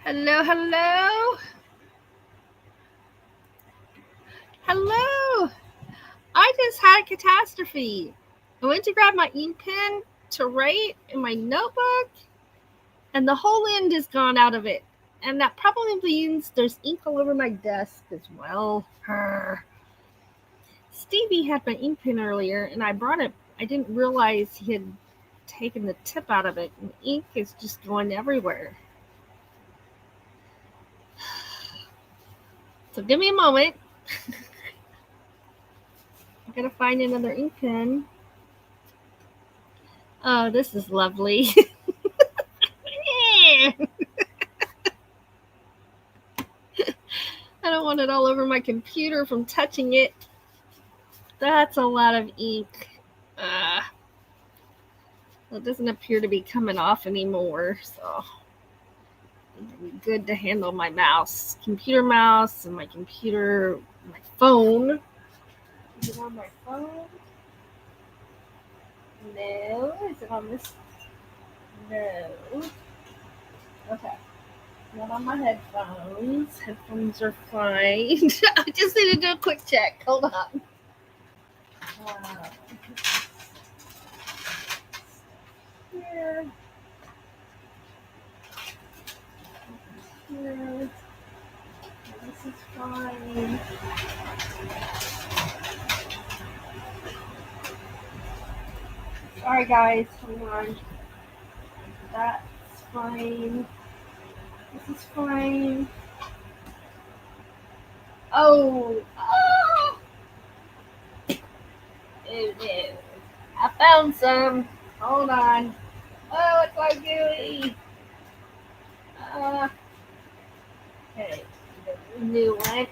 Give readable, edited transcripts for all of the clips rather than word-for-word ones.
Hello, hello. Hello. I just had a catastrophe. I went to grab my ink pen to write in my notebook, and the whole end is gone out of it. And that probably means there's ink all over my desk as well. Stevie had my ink pen earlier, and I brought it. I didn't realize he had taken the tip out of it, and ink is just going everywhere. So give me a moment. I'm going to find another ink pen. Oh, this is lovely. I don't want it all over my computer from touching it. That's a lot of ink. It doesn't appear to be coming off anymore, so it'll be good to handle my computer mouse, and my phone. Is it on my phone? No. Is it on this? No. Okay. Not on my headphones. Headphones are fine. I just need to do a quick check. Hold on. Here. Here. This is fine. Sorry, guys. Hold on. That's fine. This is fine. Oh. Oh. Ew, ew. I found some. Hold on. Oh, it's like gooey. Okay. New one.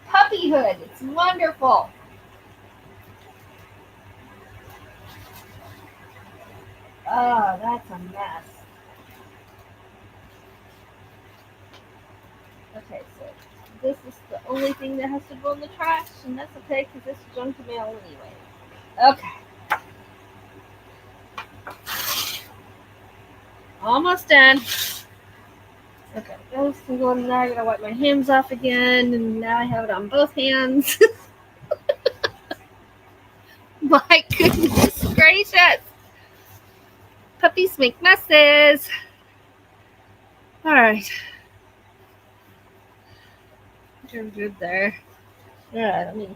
Puppyhood. It's wonderful. Oh, that's a mess. Okay, so this is the only thing that has to go in the trash, and that's okay because this is junk mail anyway. Okay. Almost done. Okay, those can go in there. I gotta wipe my hands off again, and now I have it on both hands. My goodness gracious! Puppies make messes. All right. You're good there. All right, let me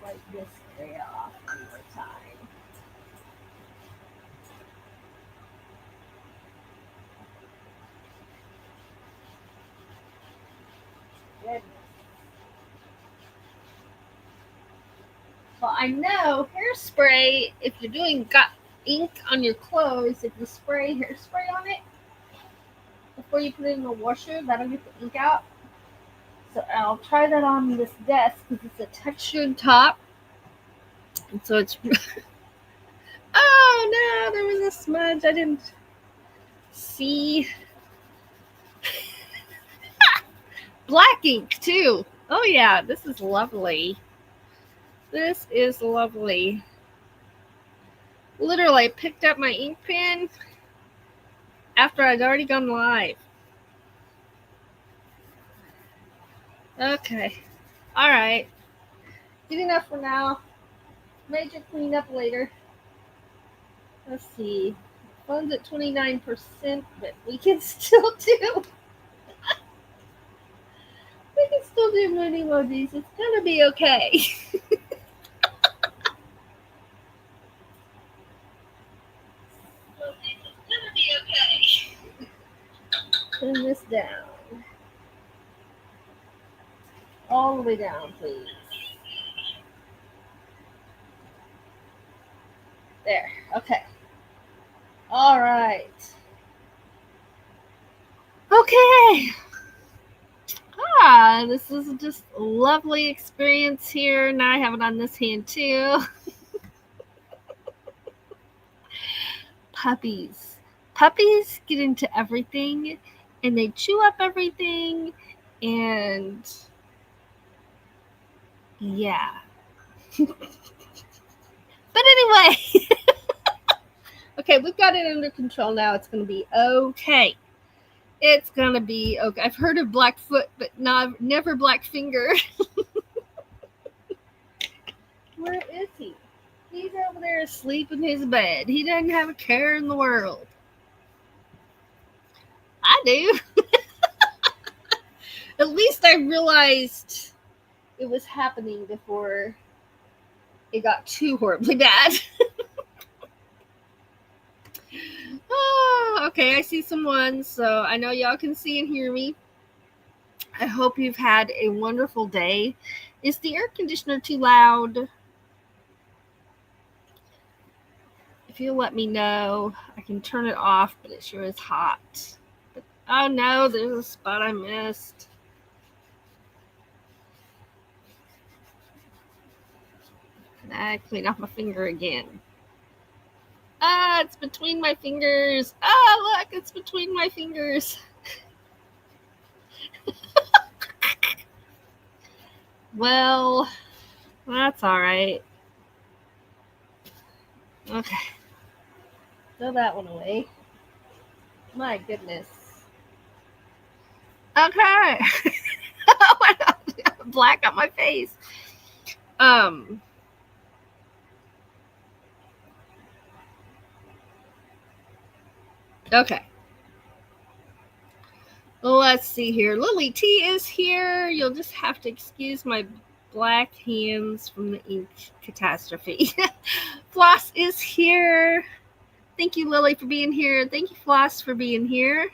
wipe this area off one more time. Goodness. Well, I know hairspray, if you're got ink on your clothes, if you spray hairspray on it before you put it in the washer, that'll get the ink out. So I'll try that on this desk because it's a textured top. And so it's. Oh no, there was a smudge. I didn't see. Black ink too. Oh yeah, this is lovely. This is lovely. Literally, I picked up my ink pen after I'd already gone live. Okay. All right. Good enough for now. Major cleanup later. Let's see. Phone's at 29%, but we can still do. We can still do moon emojis. It's gonna be okay. It's gonna be okay. Turn this down. All the way down, please. There. Okay. All right. Okay. This is just a lovely experience here. Now I have it on this hand too. Puppies. Puppies get into everything and they chew up everything, and yeah. But anyway, Okay, we've got it under control now. It's going to be okay. It's going to be okay. I've heard of Blackfoot, but never Blackfinger. Where is he? He's over there asleep in his bed. He doesn't have a care in the world. I do. At least I realized it was happening before it got too horribly bad. Oh, okay, I see some ones, so I know y'all can see and hear me. I hope you've had a wonderful day. Is the air conditioner too loud? If you'll let me know, I can turn it off, but it sure is hot. But, oh no, there's a spot I missed. Can I clean off my finger again? Ah, it's between my fingers. Ah, look, it's between my fingers. Well, that's all right. Okay. Throw that one away. My goodness. Okay. Black on my face. Okay. Let's see here. Lily T is here. You'll just have to excuse my black hands from the ink catastrophe. Floss is here. Thank you, Lily, for being here. Thank you, Floss, for being here.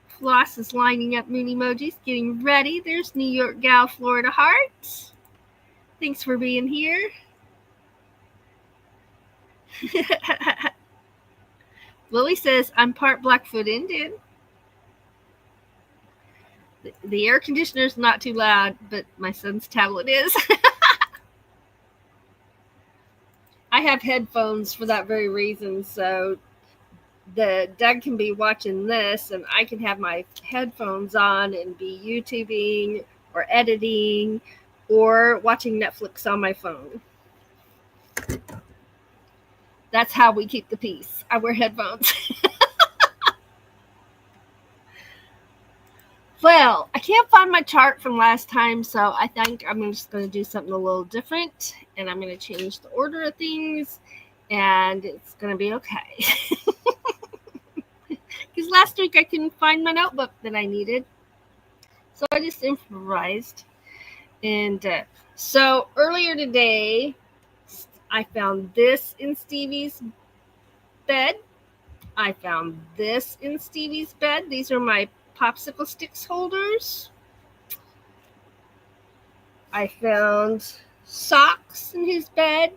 Floss is lining up moon emojis, getting ready. There's New York Gal, Florida Heart. Thanks for being here. Lily says, I'm part Blackfoot Indian. The air conditioner is not too loud, but my son's tablet is. I have headphones for that very reason, so Doug can be watching this, and I can have my headphones on and be YouTubing or editing or watching Netflix on my phone. That's how we keep the peace. I wear headphones. Well, I can't find my chart from last time, so I think I'm just going to do something a little different, and I'm going to change the order of things, and it's going to be okay. Because last week I couldn't find my notebook that I needed, so I just improvised. And so earlier today, I found this in Stevie's bed. I found this in Stevie's bed. These are my popsicle sticks holders. I found socks in his bed.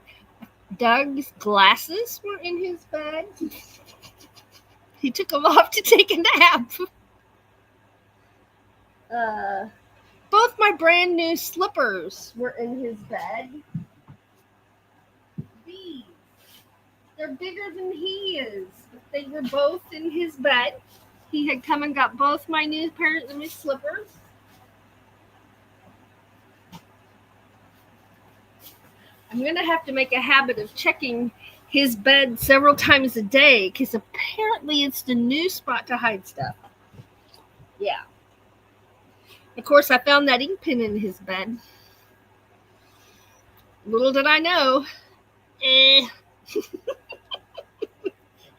Doug's glasses were in his bed. He took them off to take a nap. Both my brand new slippers were in his bed. These, they're bigger than he is, but they were both in his bed. He had come and got both my new pair of my slippers. I'm going to have to make a habit of checking his bed several times a day, because apparently it's the new spot to hide stuff. Yeah. Of course, I found that ink pen in his bed. Little did I know. He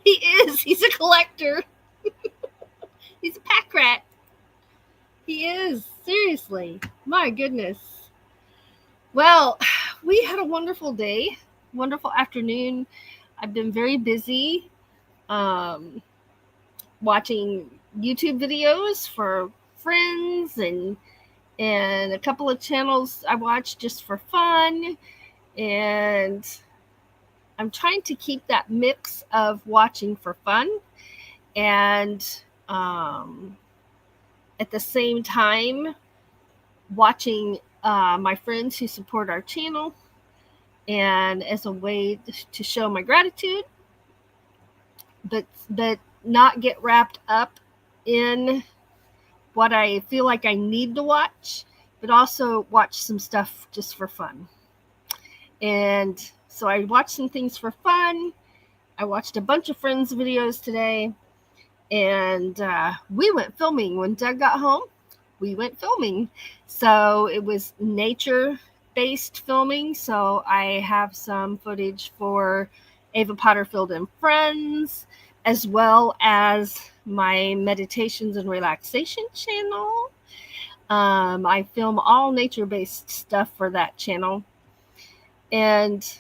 is. He's a collector. He's a pack rat. He is. Seriously. My goodness. Well, we had a wonderful day. Wonderful afternoon. I've been very busy watching YouTube videos for friends and a couple of channels I watch just for fun. And I'm trying to keep that mix of watching for fun and at the same time watching my friends who support our channel, and as a way to show my gratitude, but not get wrapped up in what I feel like I need to watch, but also watch some stuff just for fun. And So I watched some things for fun. I watched a bunch of Friends videos today. And we went filming. When Doug got home, we went filming. So it was nature-based filming. So I have some footage for Ava Potterfield and Friends, as well as my meditations and relaxation channel. I film all nature-based stuff for that channel. And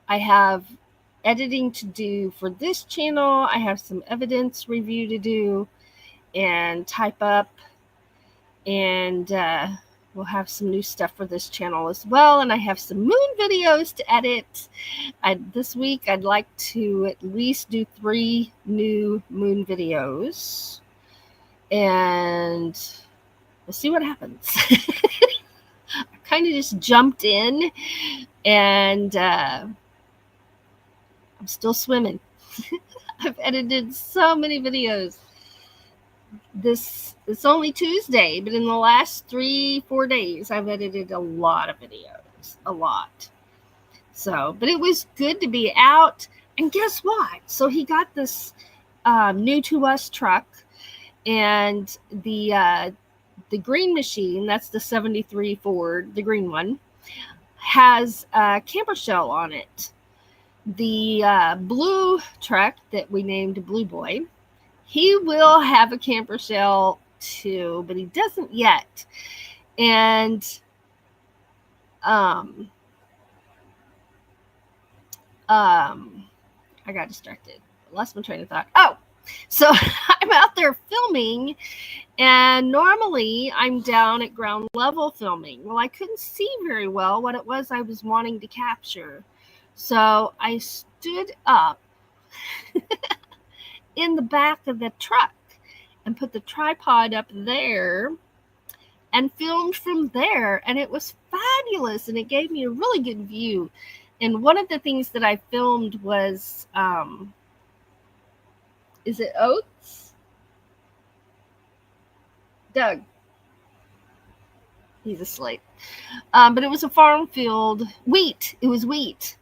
I have editing to do for this channel. I have some evidence review to do and type up. And we'll have some new stuff for this channel as well. And I have some moon videos to edit. This week, I'd like to at least do 3 new moon videos. And we'll see what happens. I kind of just jumped in, and I'm still swimming. I've edited so many videos. It's only Tuesday, but in the last 3-4 days, I've edited a lot of videos. A lot. So, but it was good to be out. And guess what? So he got this new to us truck, and the green machine, that's the 73 Ford, the green one, has a camper shell on it. The blue truck that we named Blue Boy, he will have a camper shell too, but he doesn't yet. And I got distracted. Lost my train of thought. Oh, so I'm out there filming, and normally I'm down at ground level filming. Well, I couldn't see very well what it was I was wanting to capture. So I stood up in the back of the truck and put the tripod up there and filmed from there. And it was fabulous, and it gave me a really good view. And one of the things that I filmed was, is it oats? Doug. He's asleep. But it was a farm field. Wheat. It was wheat.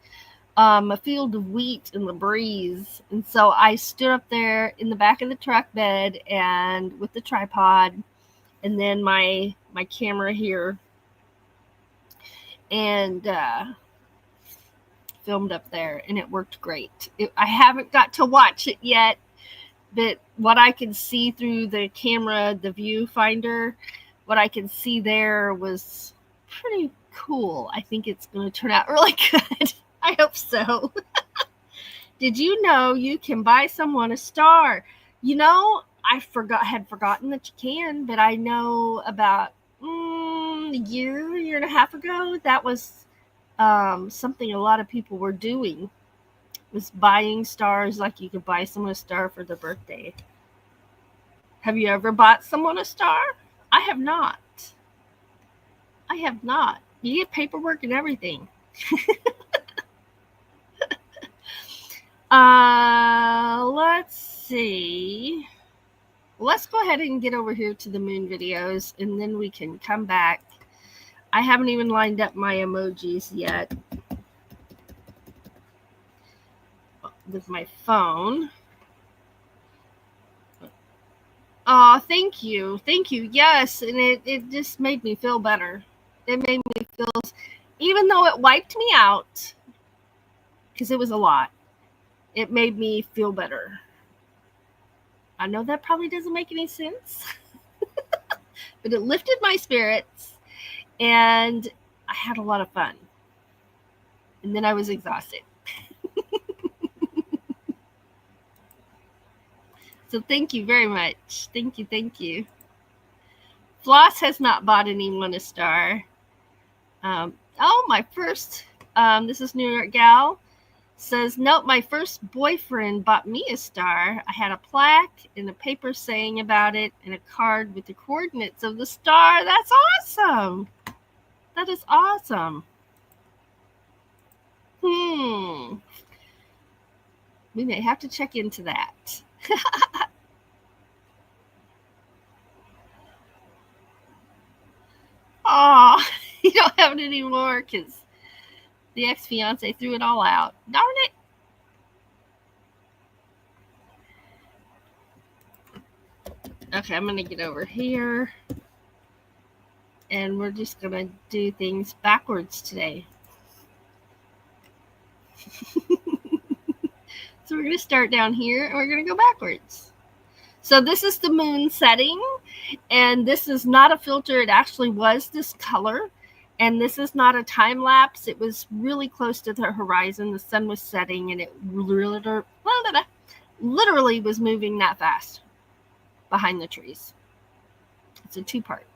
A field of wheat in the breeze. And so I stood up there in the back of the truck bed and with the tripod, and then my camera here, and filmed up there, and it worked great. I haven't got to watch it yet, but what I can see through the camera, the viewfinder, what I can see there was pretty cool. I think it's going to turn out really good. I hope so. Did you know you can buy someone a star? You know, I had forgotten that you can, but I know about a year and a half ago, that was something a lot of people were doing, was buying stars, like you could buy someone a star for their birthday. Have you ever bought someone a star? I have not. I have not. You get paperwork and everything. Let's see. Let's go ahead and get over here to the moon videos, and then we can come back. I haven't even lined up my emojis yet with my phone. Oh, thank you. Thank you. Yes, and it just made me feel better. It made me feel, even though it wiped me out, because it was a lot, it made me feel better. I know that probably doesn't make any sense, but it lifted my spirits, and I had a lot of fun. And then I was exhausted. So thank you very much. Thank you. Thank you. Floss has not bought anyone a star. My first, this is New York Gal, says, nope, my first boyfriend bought me a star. I had a plaque and a paper saying about it and a card with the coordinates of the star. That's awesome. That is awesome. We may have to check into that. Oh, you don't have it anymore because The ex-fiance threw it all out. Darn it. Okay, I'm going to get over here. And we're just going to do things backwards today. So we're going to start down here and we're going to go backwards. So this is the moon setting, and this is not a filter. It actually was this color, and this is not a time lapse. It was really close to the horizon. The sun was setting, and it literally was moving that fast behind the trees. It's a two-part.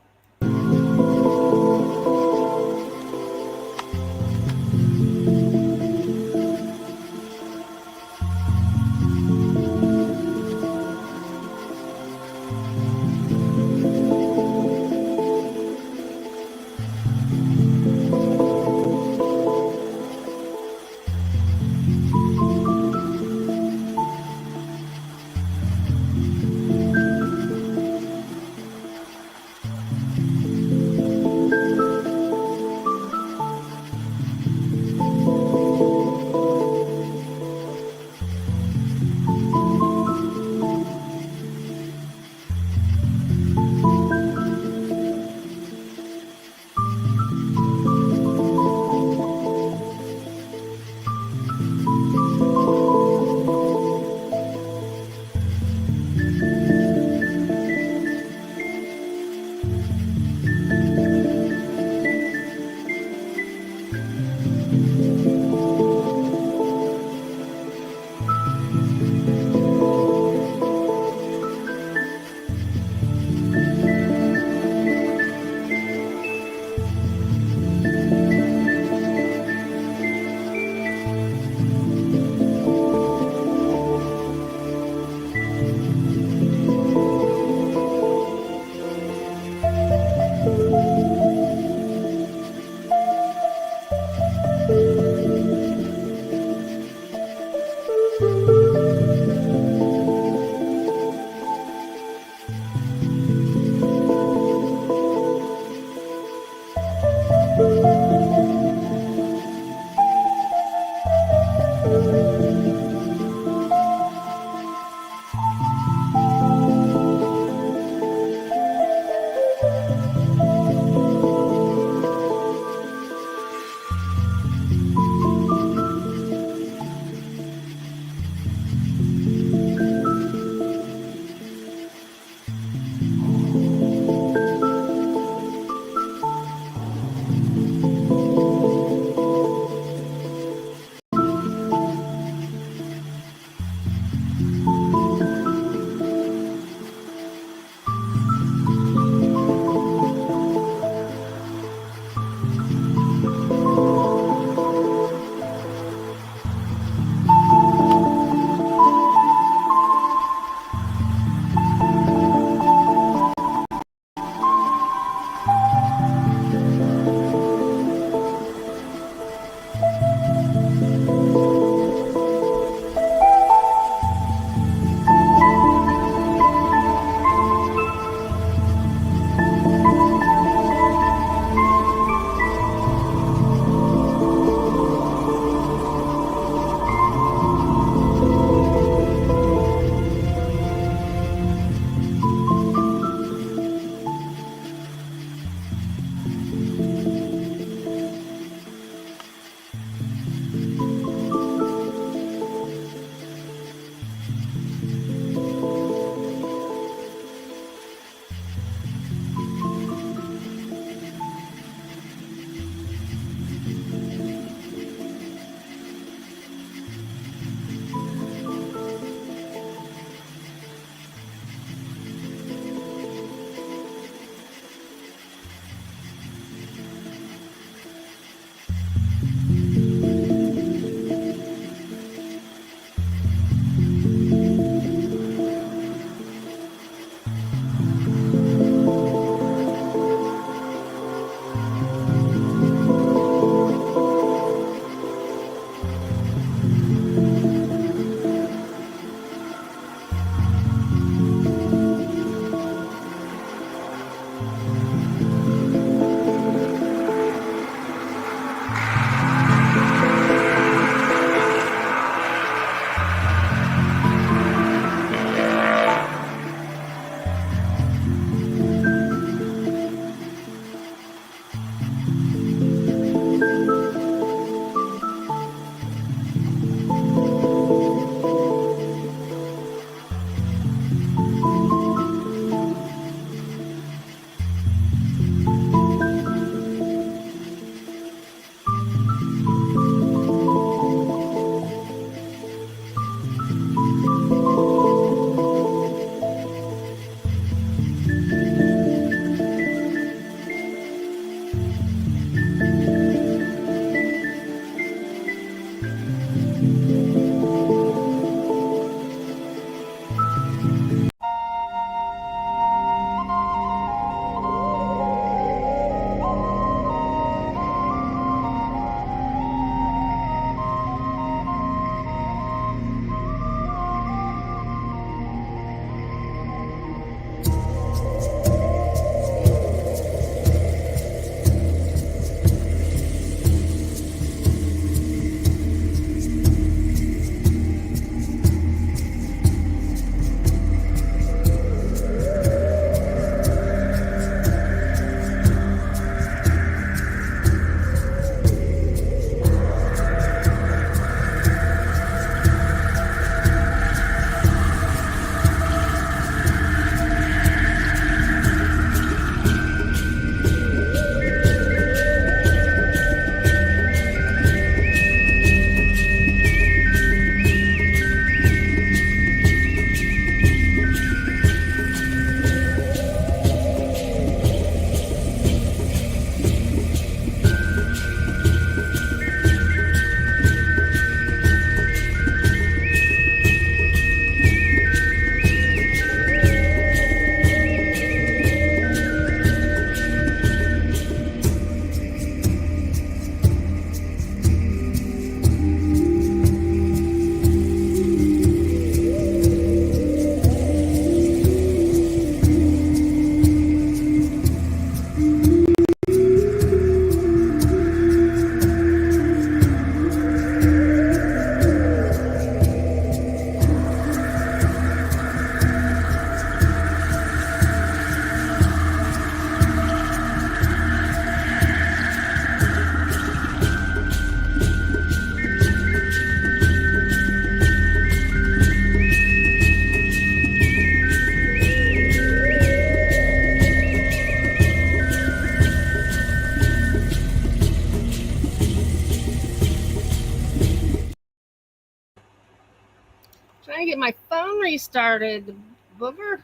restarted, booger.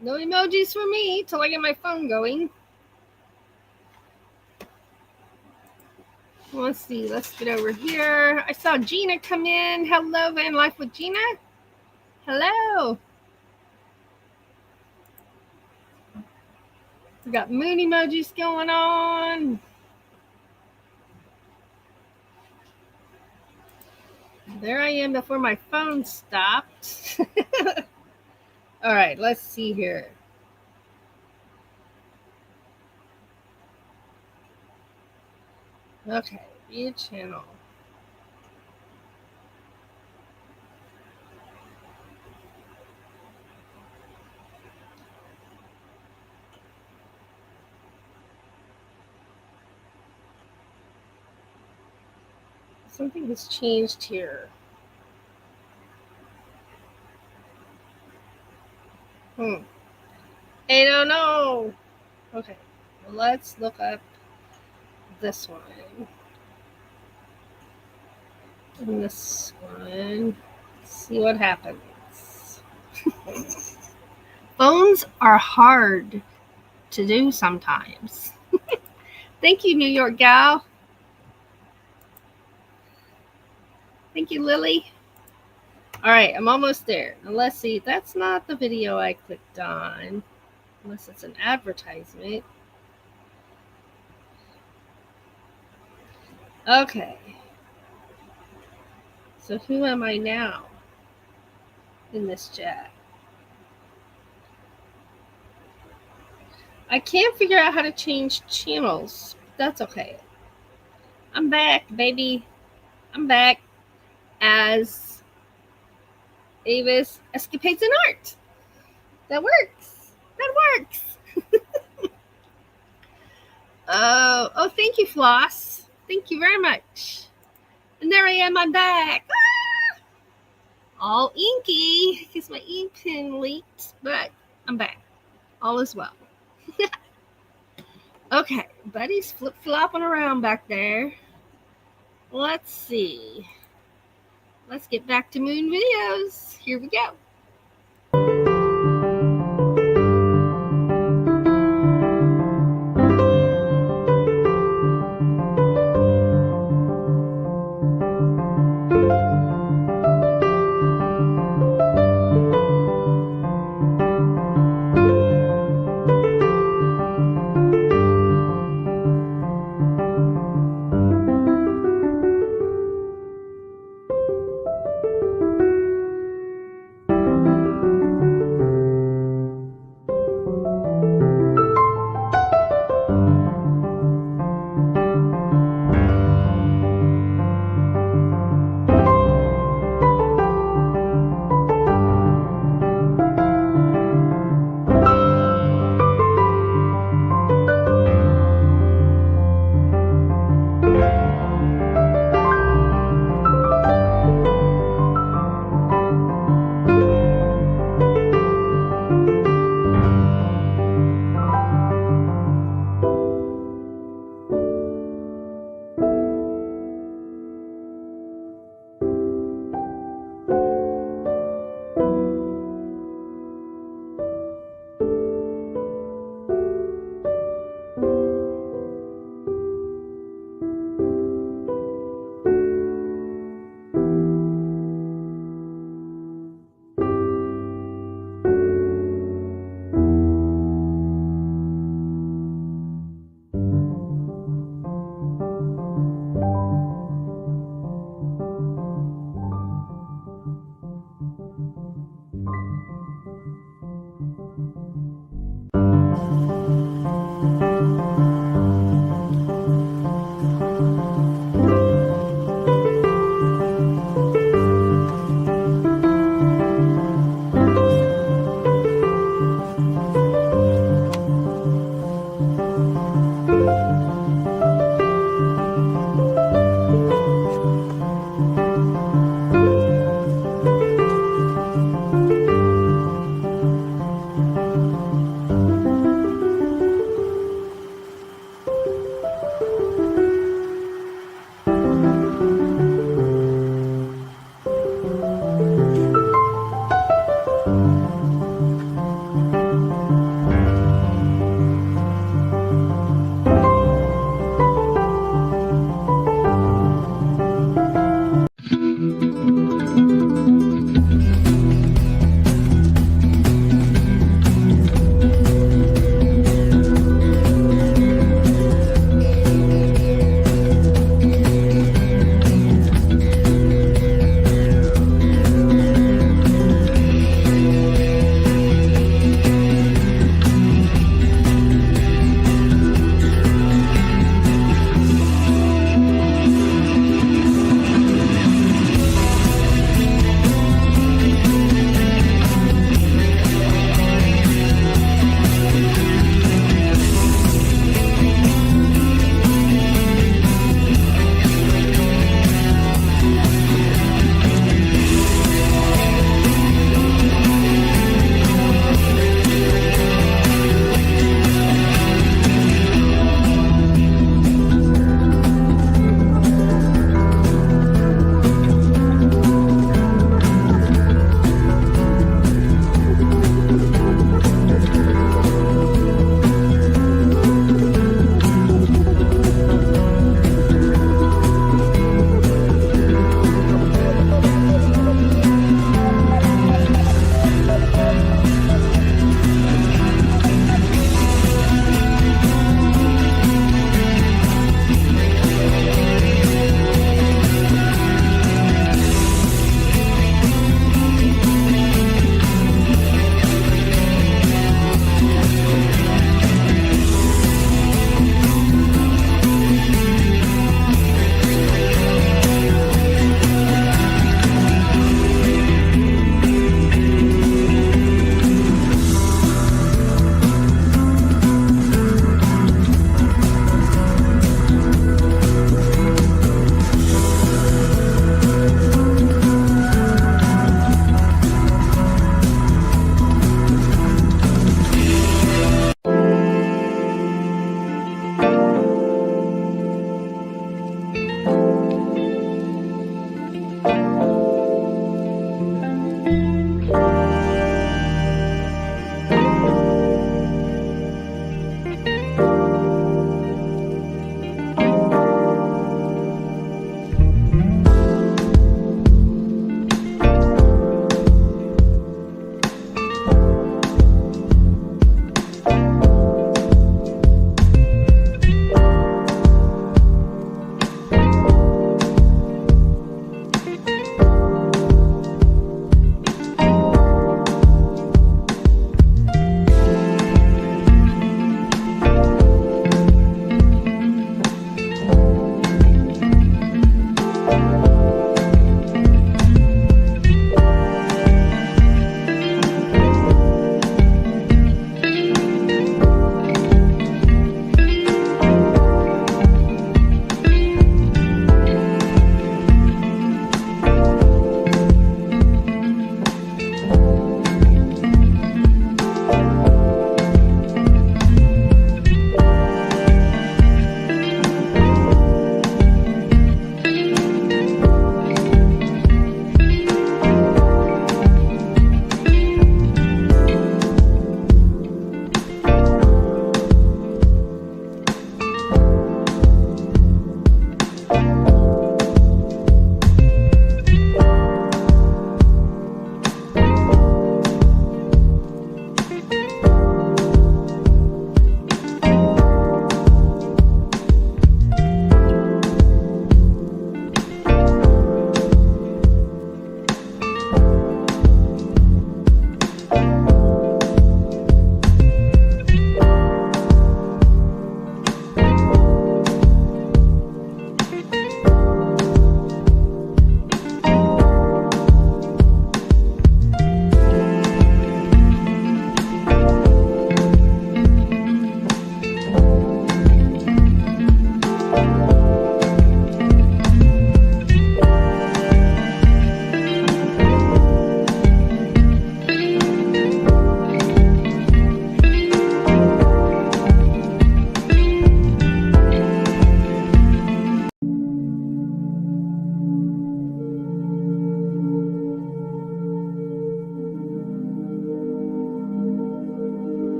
No emojis for me till I get my phone going. Let's see. Let's get over here. I saw Gina come in. Hello, Van Life with Gina. Hello. We got moon emojis going on. There I am before my phone stopped. All right, let's see here. Okay, view channel. Something has changed here. I don't know. Okay, well, let's look up this one. And this one. See what happens. Phones are hard to do sometimes. Thank you, New York gal. Thank you, Lily. All right, I'm almost there. Now let's see. That's not the video I clicked on, unless it's an advertisement. Okay. So who am I now in this chat? I can't figure out how to change channels. That's okay. I'm back, baby. I'm back as Ava's Escapades in Art. That works. That works. Oh, thank you, Floss. Thank you very much. And there I am. I'm back. Ah! All inky because my ink pen leaked, but I'm back. All is well. Okay, Buddy's flip-flopping around back there. Let's see. Let's get back to moon videos. Here we go.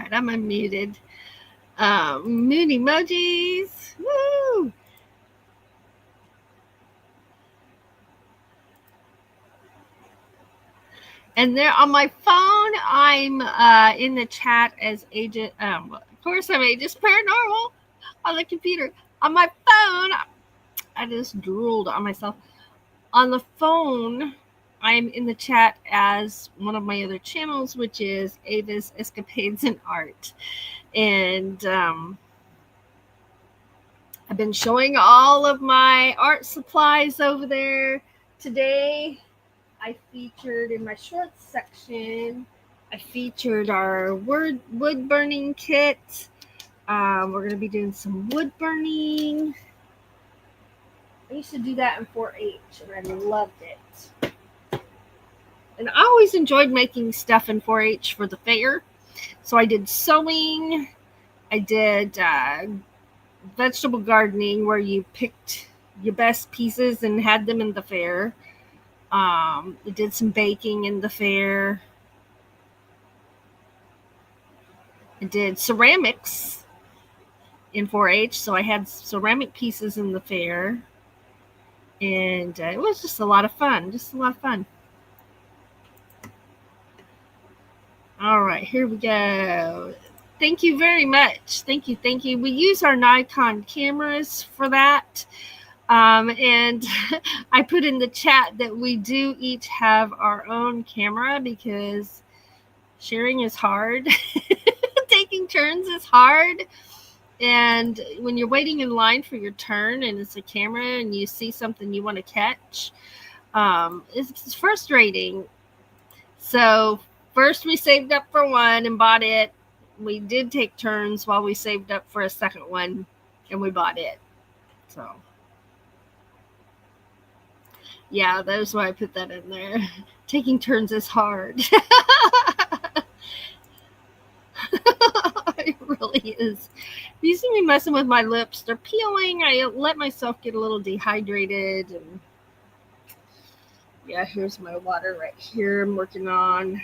right, I'm unmuted. Mood emojis. Woo! And there on my phone, I'm in the chat as Agent. Of course, I'm Aegis Paranormal on the computer. On my phone, I just drooled on myself. On the phone, I'm in the chat as one of my other channels, which is Ava's Escapades and Art. And I've been showing all of my art supplies over there. Today, I featured in my shorts section, I featured our wood burning kit. We're going to be doing some wood burning. I used to do that in 4-H, and I loved it. And I always enjoyed making stuff in 4-H for the fair. So I did sewing. I did vegetable gardening, where you picked your best pieces and had them in the fair. I did some baking in the fair. I did ceramics in 4-H, so I had ceramic pieces in the fair. And it was just a lot of fun. All right, here we go. Thank you very much. Thank you. We use our Nikon cameras for that. And I put in the chat that we do each have our own camera because sharing is hard. Taking turns is hard. And when you're waiting in line for your turn and it's a camera and you see something you want to catch, it's frustrating. So first we saved up for one and bought it. We did take turns while we saved up for a second one, and we bought it. So yeah, that's why I put that in there. Taking turns is hard. It really is. You see me messing with my lips. They're peeling. I let myself get a little dehydrated. And yeah, here's my water right here I'm working on.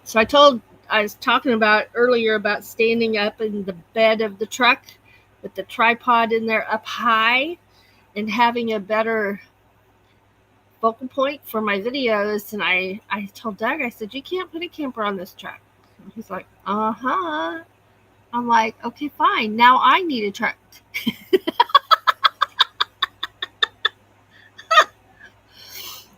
So I was talking about earlier about standing up in the bed of the truck with the tripod in there up high and having a better focal point for my videos. And I told Doug, I said, you can't put a camper on this truck. And he's like, uh-huh. I'm like, okay, fine. Now I need a truck.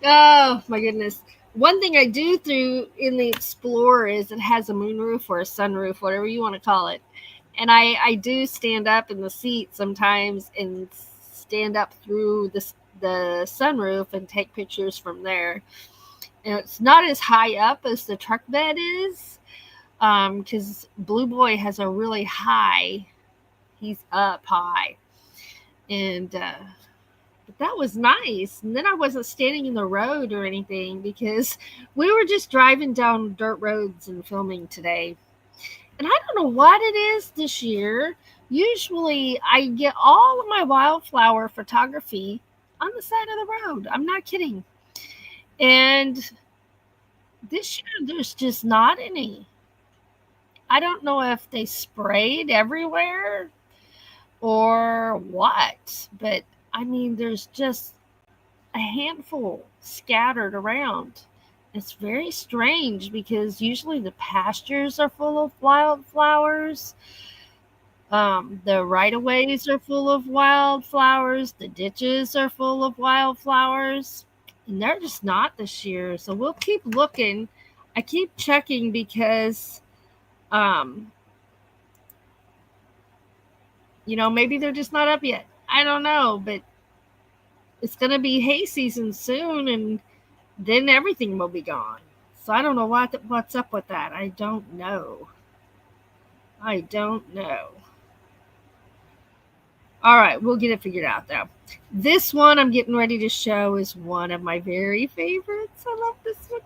Oh, my goodness. One thing I do through in the Explorer is it has a moonroof or a sunroof, whatever you want to call it. And I do stand up in the seat sometimes and stand up through the sunroof and take pictures from there. And it's not as high up as the truck bed is, because Blue Boy has a really high, he's up high. And but that was nice. And then I wasn't standing in the road or anything because we were just driving down dirt roads and filming today. And I don't know what it is this year. Usually I get all of my wildflower photography on the side of the road. I'm not kidding. And this year there's just not any. I don't know if they sprayed everywhere or what, but I mean, there's just a handful scattered around. It's very strange because usually the pastures are full of wildflowers. The right-of-ways are full of wildflowers. The ditches are full of wildflowers. And they're just not this year. So we'll keep looking. I keep checking because, maybe they're just not up yet. I don't know, but it's going to be hay season soon, and then everything will be gone. So I don't know what's up with that. I don't know. All right, we'll get it figured out, though. This one I'm getting ready to show is one of my very favorites. I love this one.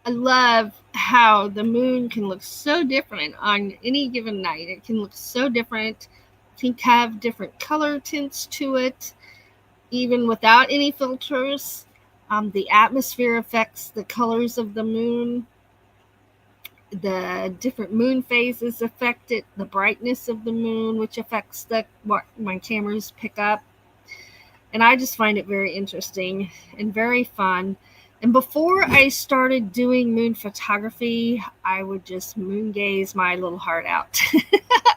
I love how the moon can look so different on any given night. It can look so different. It can have different color tints to it, even without any filters. The atmosphere affects the colors of the moon. The different moon phases affect it. The brightness of the moon, which affects what my cameras pick up. And I just find it very interesting and very fun. And before I started doing moon photography, I would just moon gaze my little heart out.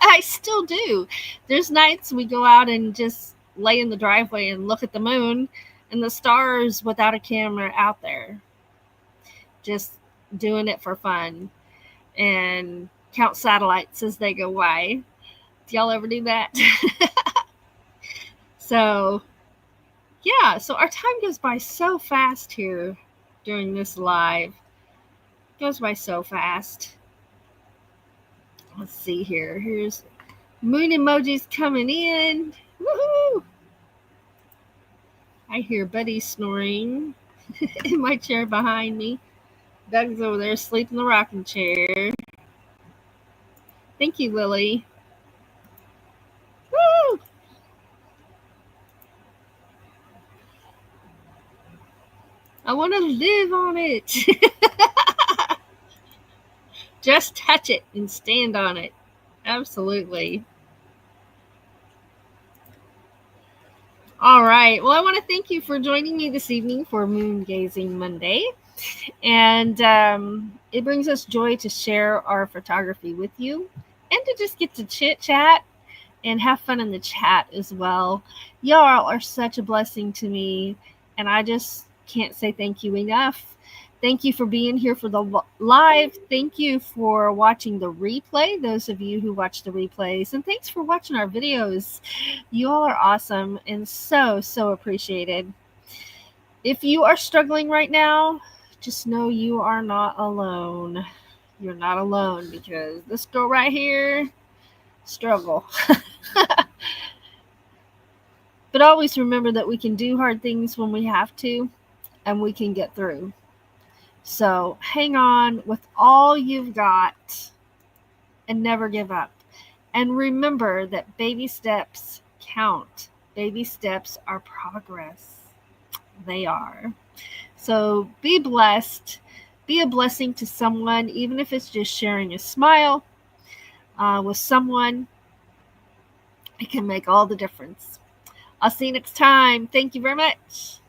I still do. There's nights we go out and just lay in the driveway and look at the moon and the stars without a camera out there. Just doing it for fun and count satellites as they go by. Do y'all ever do that? So our time goes by so fast here during this live. It goes by so fast. Let's see here. Here's moon emojis coming in. Woohoo! I hear Buddy snoring in my chair behind me. Doug's over there asleep in the rocking chair. Thank you, Lily. Woo! I want to live on it. Just touch it and stand on it. Absolutely. All right. Well, I want to thank you for joining me this evening for Moon Gazing Monday. And it brings us joy to share our photography with you and to just get to chit chat and have fun in the chat as well. Y'all are such a blessing to me, and I just can't say thank you enough. Thank you for being here for the live. Thank you for watching the replay, those of you who watch the replays. And thanks for watching our videos. You all are awesome and so, so appreciated. If you are struggling right now, just know you are not alone. You're not alone because this girl right here, struggle. But always remember that we can do hard things when we have to, and we can get through. So hang on with all you've got and never give up. And remember that baby steps count. Baby steps are progress. They are. So be blessed. Be a blessing to someone, even if it's just sharing a smile with someone. It can make all the difference. I'll see you next time. Thank you very much.